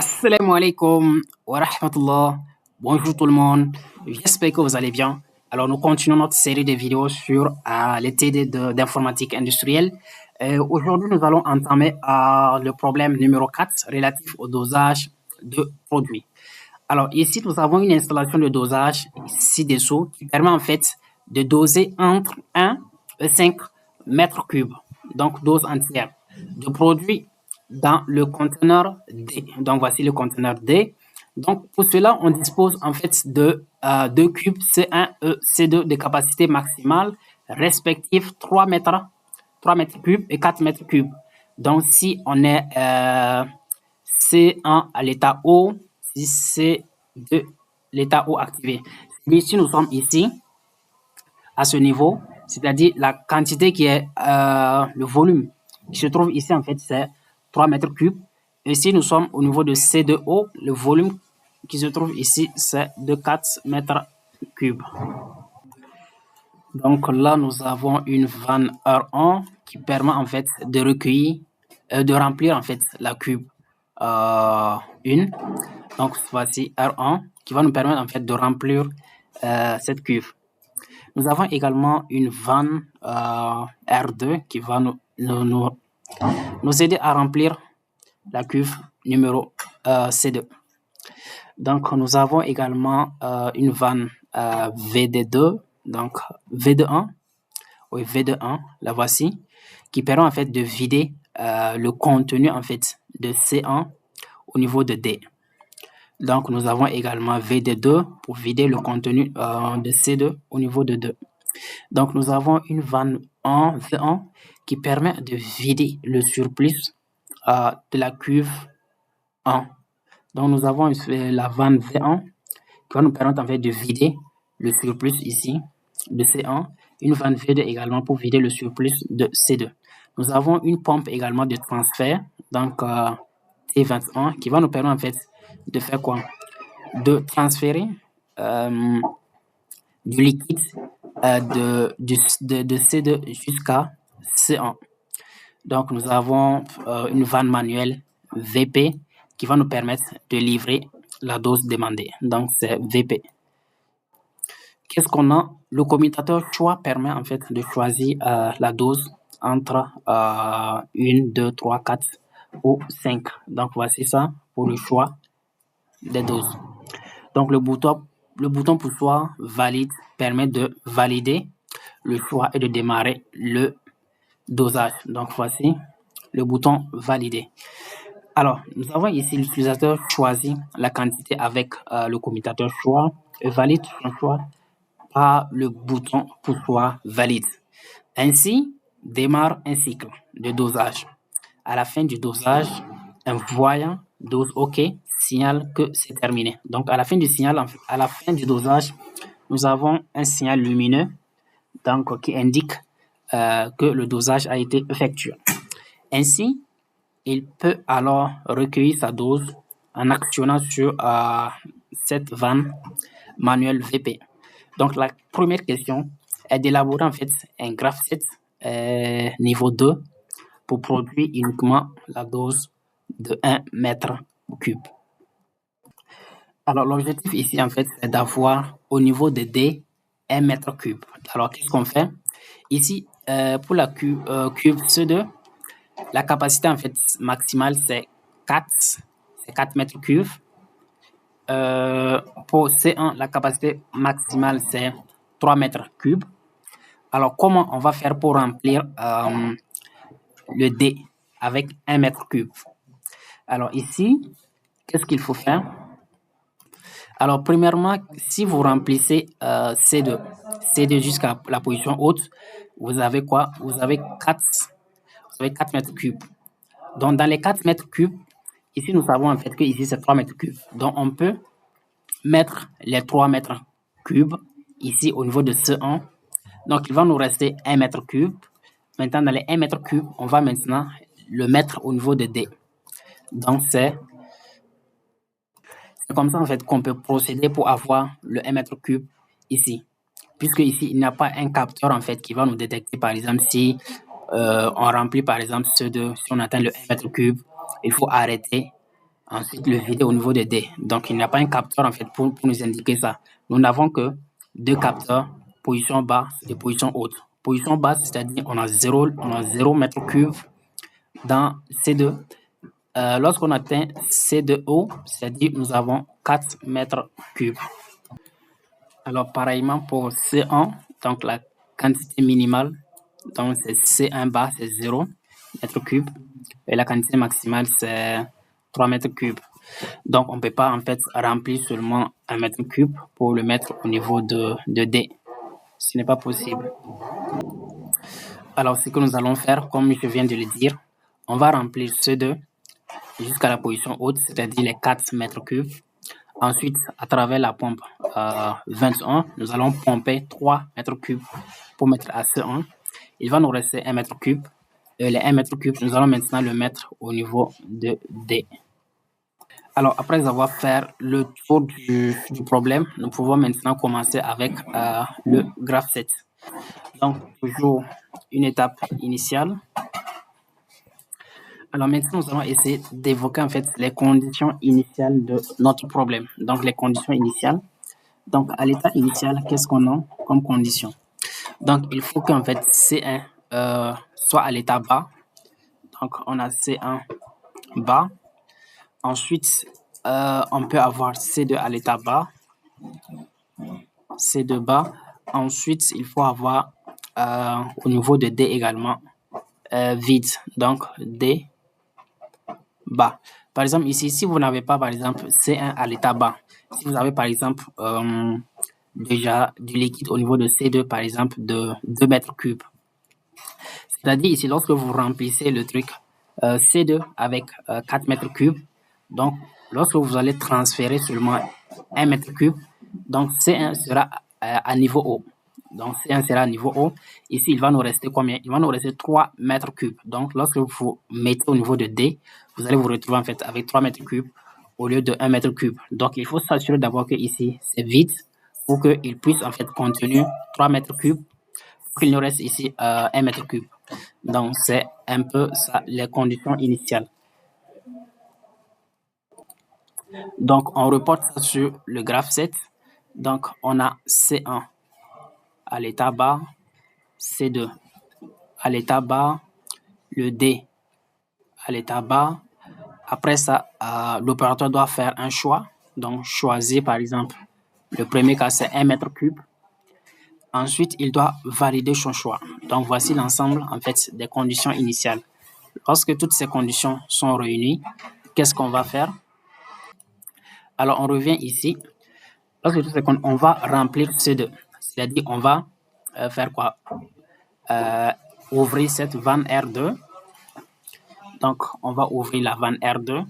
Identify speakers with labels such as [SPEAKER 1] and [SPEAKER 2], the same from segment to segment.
[SPEAKER 1] Assalamu alaikum wa rahmatullah. Bonjour tout le monde. J'espère que vous allez bien. Alors, nous continuons notre série de vidéos sur les TD d'informatique industrielle. Aujourd'hui, nous allons entamer le problème numéro 4 relatif au dosage de produits. Alors, ici, nous avons une installation de dosage ci-dessous qui permet en fait de doser entre 1 et 5 mètres cubes, donc dose entière, de produits dans le conteneur D. Donc, voici le conteneur D. Donc, pour cela, on dispose en fait de deux cubes C1 et C2 de capacité maximale, respectifs 3 mètres cubes et 4 mètres cubes. Donc, si on est C1 à l'état O, si C2 l'état O activé. Ici, nous sommes ici à ce niveau, c'est-à-dire la quantité qui est le volume qui se trouve ici, en fait, c'est 3 mètres cubes. Et si nous sommes au niveau de C2O, le volume qui se trouve ici, c'est de 4 mètres cubes. Donc là, nous avons une vanne R1 qui permet en fait de recueillir, de remplir en fait la cube 1. Donc voici R1 qui va nous permettre en fait de remplir cette cuve. Nous avons également une vanne R2 qui va nous aider à remplir la cuve numéro C2. Donc, nous avons également une vanne VD2, donc VD1, oui, VD1, la voici, qui permet en fait de vider le contenu en fait de C1 au niveau de D. Donc, nous avons également VD2 pour vider le contenu de C2 au niveau de 2. Donc, nous avons une vanne V1 qui permet de vider le surplus de la cuve 1. Donc, nous avons la vanne V1 qui va nous permettre en fait de vider le surplus ici de C1. Une vanne V2 également pour vider le surplus de C2. Nous avons une pompe également de transfert, donc T21, qui va nous permettre en fait de faire quoi? De transférer du liquide de C2 jusqu'à C1. Donc, nous avons une vanne manuelle VP qui va nous permettre de livrer la dose demandée. Donc, c'est VP. Qu'est-ce qu'on a? Le commutateur choix permet en fait de choisir la dose entre 1, 2, 3, 4 ou 5. Donc, voici ça pour le choix des doses. Donc, le bouton pour choix valide permet de valider le choix et de démarrer le dosage. Donc, voici le bouton valider. Alors, nous avons ici l'utilisateur choisit la quantité avec le commutateur choix et valide son choix par le bouton pour choix valide. Ainsi, démarre un cycle de dosage. À la fin du dosage, un voyant dose OK signale que c'est terminé. Donc, à la fin du dosage, nous avons un signal lumineux donc, qui indique que le dosage a été effectué. Ainsi, il peut alors recueillir sa dose en actionnant sur cette vanne manuelle VP. Donc, la première question est d'élaborer en fait un graph-set niveau 2 pour produire uniquement la dose de 1 mètre cube. Alors, l'objectif ici, en fait, est d'avoir au niveau de D 1 mètre cube. Alors, qu'est-ce qu'on fait? Ici, pour la cube C2, la capacité en fait maximale, c'est 4 mètres cubes. Pour C1, la capacité maximale, c'est 3 mètres cubes. Alors, comment on va faire pour remplir le D avec 1 mètre cube? Alors, ici, qu'est-ce qu'il faut faire? Alors, premièrement, si vous remplissez C2 jusqu'à la position haute, vous avez quoi? Vous avez 4 mètres cubes. Donc, dans les 4 mètres cubes, ici, nous savons en fait que ici, c'est 3 mètres cubes. Donc, on peut mettre les 3 mètres cubes ici au niveau de C1. Donc, il va nous rester 1 mètre cube. Maintenant, dans les 1 mètre cube, on va maintenant le mettre au niveau de D. Donc, c'est comme ça en fait qu'on peut procéder pour avoir le 1 mètre cube ici. Puisque ici, il n'y a pas un capteur en fait qui va nous détecter, par exemple, si on remplit par exemple si on atteint le 1 mètre cube, il faut arrêter ensuite le vider au niveau de D. Donc, il n'y a pas un capteur en fait pour nous indiquer ça. Nous n'avons que deux capteurs, position basse et position haute. Position basse, c'est-à-dire on a 0 mètre cube dans C2. Lorsqu'on atteint C2O, c'est-à-dire nous avons 4 mètres cubes. Alors, pareillement pour C1, donc la quantité minimale, donc c'est C1 bas, c'est 0 mètre cube. Et la quantité maximale, c'est 3 mètres cubes. Donc, on ne peut pas en fait remplir seulement 1 mètre cube pour le mettre au niveau de D. Ce n'est pas possible. Alors, ce que nous allons faire, comme je viens de le dire, on va remplir C2 jusqu'à la position haute, c'est-à-dire les 4 mètres cubes. Ensuite, à travers la pompe 21, nous allons pomper 3 mètres cubes pour mettre à C1. Il va nous rester 1 mètre cube. Et les 1 mètre cube, nous allons maintenant le mettre au niveau de D. Alors, après avoir fait le tour du problème, nous pouvons maintenant commencer avec le graphe 7. Donc, toujours une étape initiale. Alors maintenant, nous allons essayer d'évoquer en fait les conditions initiales de notre problème. Donc, les conditions initiales. Donc, à l'état initial, qu'est-ce qu'on a comme condition? Donc, il faut qu'en fait C1 soit à l'état bas. Donc, on a C1 bas. Ensuite, on peut avoir C2 à l'état bas. C2 bas. Ensuite, il faut avoir au niveau de D également vide. Donc, D bas. Par exemple, ici, si vous n'avez pas, par exemple, C1 à l'état bas, si vous avez, par exemple, déjà du liquide au niveau de C2, par exemple, de 2 mètres cubes. C'est-à-dire ici, lorsque vous remplissez le truc C2 avec 4 mètres cubes, donc lorsque vous allez transférer seulement 1 mètre cube, donc C1 sera à niveau haut. Donc C1 sera à niveau haut. Ici, il va nous rester combien? Il va nous rester 3 mètres cubes. Donc lorsque vous mettez au niveau de D, vous allez vous retrouver en fait avec 3 mètres cubes au lieu de 1 mètre cube. Donc il faut s'assurer d'abord que ici, c'est vide pour qu'il puisse en fait contenir 3 mètres cubes, pour qu'il nous reste ici 1 mètre cube. Donc c'est un peu ça, les conditions initiales. Donc on reporte ça sur le graphe 7. Donc on a C1 à l'état bas, C2 à l'état bas, le D à l'état bas. Après ça, l'opérateur doit faire un choix. Donc choisir par exemple, le premier cas c'est 1 mètre cube. Ensuite, il doit valider son choix. Donc voici l'ensemble en fait des conditions initiales. Lorsque toutes ces conditions sont réunies, qu'est-ce qu'on va faire? Alors on revient ici. Lorsque toutes ces conditions, on va remplir C2. C'est-à-dire on va faire quoi? Ouvrir cette vanne R2. Donc on va ouvrir la vanne R2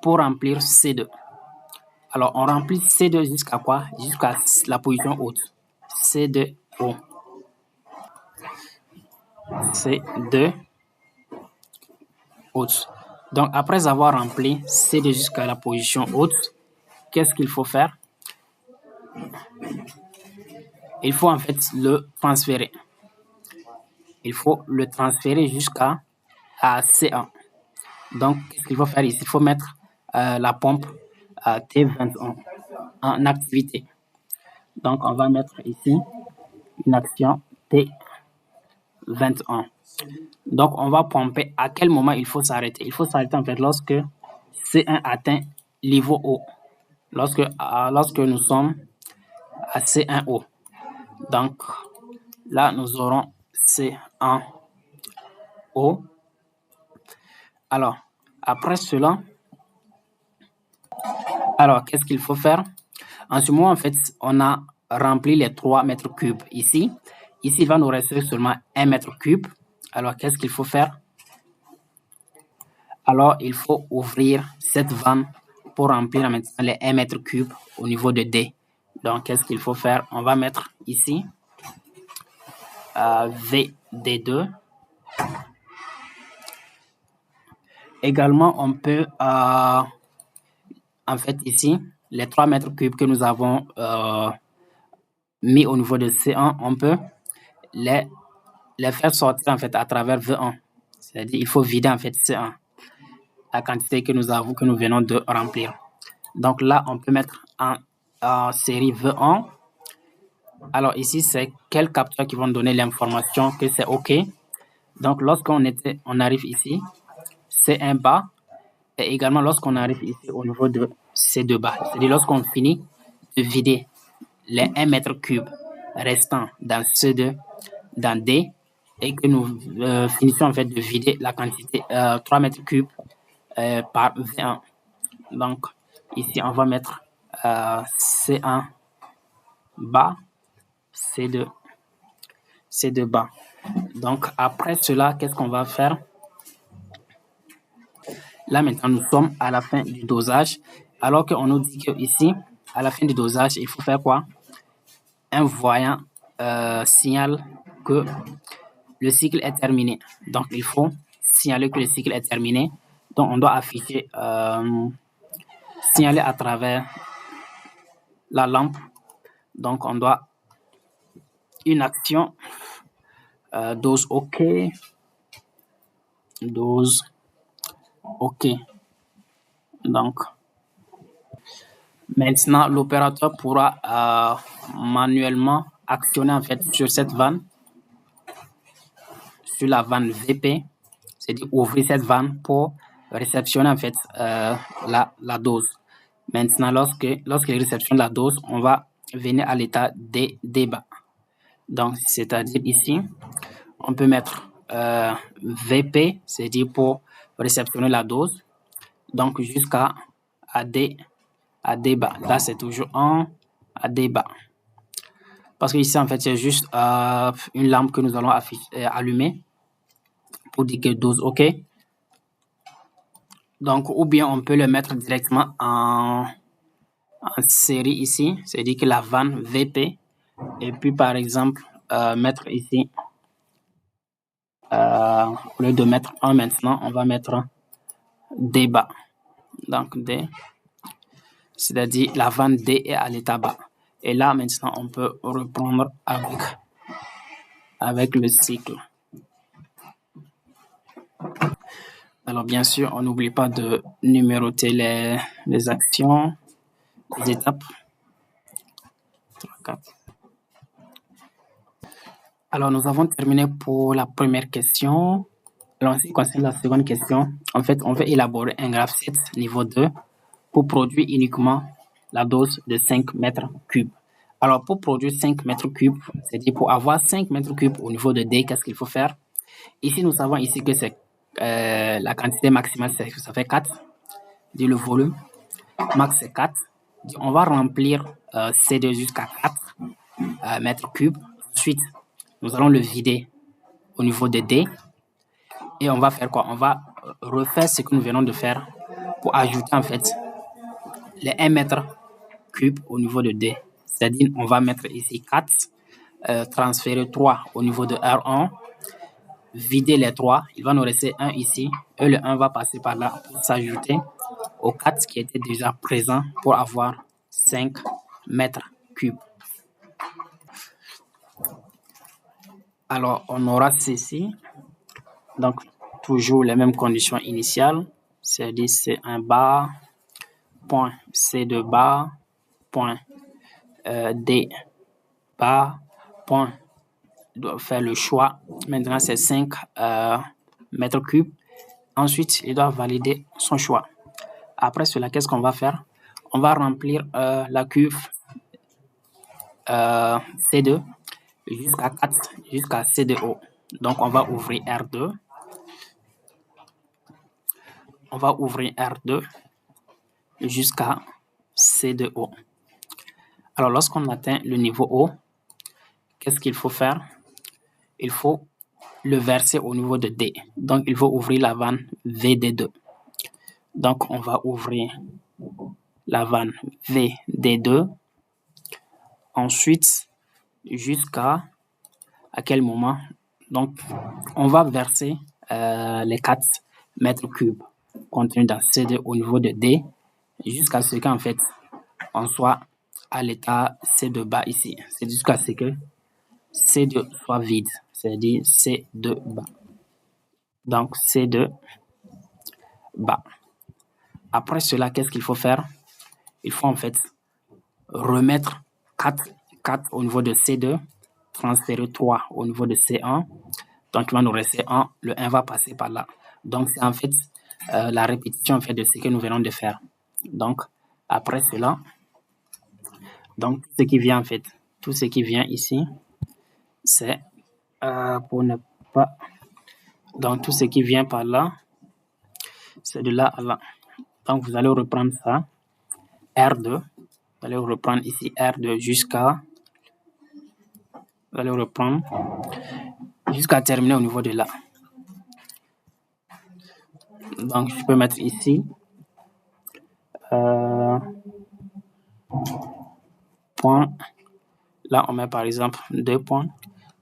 [SPEAKER 1] pour remplir C2. Alors on remplit C2 jusqu'à quoi? Jusqu'à la position haute. C2O. C2 haute. Donc après avoir rempli C2 jusqu'à la position haute, qu'est-ce qu'il faut faire? Il faut en fait le transférer. Il faut le transférer jusqu'à C1. Donc, qu'est-ce qu'il faut faire ici? Il faut mettre la pompe T21 en activité. Donc, on va mettre ici une action T21. Donc, on va pomper. À quel moment il faut s'arrêter? Il faut s'arrêter en fait lorsque C1 atteint niveau haut. Lorsque nous sommes à C1O. Donc, là, nous aurons C1O. Alors, après cela, qu'est-ce qu'il faut faire? En ce moment, en fait, on a rempli les 3 mètres cubes ici. Ici, il va nous rester seulement 1 mètre cube. Alors, qu'est-ce qu'il faut faire? Alors, il faut ouvrir cette vanne pour remplir maintenant les 1 mètre cube au niveau de D. Donc, qu'est-ce qu'il faut faire? On va mettre ici VD2. Également, on peut, en fait, ici, les 3 mètres cubes que nous avons mis au niveau de C1, on peut les faire sortir en fait à travers V1. C'est-à-dire il faut vider en fait C1. la quantité que nous venons de remplir. Donc là, on peut mettre en série V1. Alors ici, c'est quels capteurs qui vont donner l'information que c'est OK. Donc lorsqu'on arrive ici, C1 bas, et également lorsqu'on arrive ici au niveau de C2 bas. C'est-à-dire lorsqu'on finit de vider les 1 mètre cube restants dans C2, dans D, et que nous finissons en fait de vider la quantité 3 mètres cubes par V1. Donc ici, on va mettre C1 bas, C2 bas. Donc après cela, qu'est-ce qu'on va faire? Là maintenant, nous sommes à la fin du dosage, alors qu'on nous dit que ici, à la fin du dosage, il faut faire quoi? Un voyant signale que le cycle est terminé. Donc il faut signaler que le cycle est terminé. Donc on doit afficher, signaler à travers la lampe. Donc on doit une action, dose OK, dose OK. Donc maintenant l'opérateur pourra manuellement actionner en fait sur cette vanne, sur la vanne VP, c'est-à-dire ouvrir cette vanne pour réceptionner en fait la dose. Maintenant, lorsqu'il réceptionne la dose, on va venir à l'état des débats. Donc, c'est-à-dire ici, on peut mettre VP, c'est-à-dire pour réceptionner la dose. Donc, jusqu'à débat. Là, c'est toujours en à débat. Parce que ici, en fait, c'est juste une lampe que nous allons allumer pour dire que dose OK. Donc, ou bien on peut le mettre directement en série ici, c'est-à-dire que la vanne VP, et puis par exemple, mettre ici, au lieu de mettre 1 maintenant, on va mettre débat. Donc, D, c'est-à-dire la vanne D est à l'état bas. Et là, maintenant, on peut reprendre avec le cycle. Alors, bien sûr, on n'oublie pas de numéroter les actions, les étapes. 3, 4. Alors, nous avons terminé pour la première question. Alors, en ce qui concerne la seconde question, en fait, on veut élaborer un graphe 7 niveau 2 pour produire uniquement la dose de 5 mètres cubes. Alors, pour produire 5 mètres cubes, c'est-à-dire pour avoir 5 mètres cubes au niveau de D, qu'est-ce qu'il faut faire? Ici, nous savons ici que c'est la quantité maximale, ça fait 4. Dit le volume, max c'est 4. On va remplir C2 jusqu'à 4 mètres cubes. Ensuite, nous allons le vider au niveau de D. Et on va faire quoi? On va refaire ce que nous venons de faire pour ajouter en fait les 1 mètre cube au niveau de D. C'est-à-dire, on va mettre ici 4, transférer 3 au niveau de R1, vider les 3, il va nous rester 1 ici, et le 1 va passer par là pour s'ajouter aux 4 qui étaient déjà présents pour avoir 5 mètres cubes. Alors, on aura ceci. Donc, toujours les mêmes conditions initiales, c'est-à-dire C1 bas, point C2 bas, point D bas, point, doit faire le choix. Maintenant, c'est 5 mètres cubes. Ensuite, il doit valider son choix. Après cela, qu'est-ce qu'on va faire? On va remplir la cuve C2 jusqu'à 4, jusqu'à C2O. Donc, on va ouvrir R2. On va ouvrir R2 jusqu'à C2O. Alors, lorsqu'on atteint le niveau O, qu'est-ce qu'il faut faire? Il faut le verser au niveau de D. Donc, il faut ouvrir la vanne VD2. Donc, on va ouvrir la vanne VD2. Ensuite, jusqu'à quel moment? Donc, on va verser les 4 mètres cubes contenus dans C2 au niveau de D jusqu'à ce qu'en fait, on soit à l'état C2 bas ici. C'est jusqu'à ce que C2 soit vide, c'est-à-dire C2 bas. Donc, C2 bas. Après cela, qu'est-ce qu'il faut faire? Il faut en fait remettre 4 au niveau de C2, transférer 3 au niveau de C1. Donc, il va nous rester 1. Le 1 va passer par là. Donc, c'est en fait la répétition en fait, de ce que nous venons de faire. Donc, après cela, donc, ce qui vient en fait, tout ce qui vient ici, c'est pour ne pas... Donc, tout ce qui vient par là, c'est de là à là. Donc, vous allez reprendre ça, R2. Vous allez reprendre ici R2 jusqu'à... Vous allez reprendre jusqu'à terminer au niveau de là. Donc, je peux mettre ici point. Là, on met par exemple 2 points.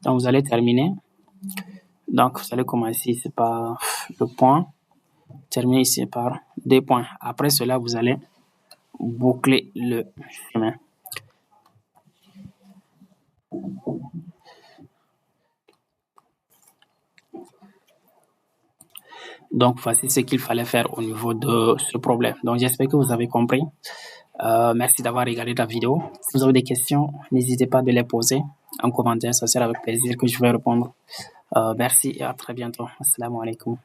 [SPEAKER 1] Donc, vous allez terminer. Donc, vous allez commencer ici par le point, terminer ici par 2 points. Après cela, vous allez boucler le chemin. Donc, voici ce qu'il fallait faire au niveau de ce problème. Donc, j'espère que vous avez compris. Merci d'avoir regardé la vidéo. Si vous avez des questions, n'hésitez pas de les poser en commentaire. Ça sera avec plaisir que je vais répondre. Merci et à très bientôt. Assalamu alaikum.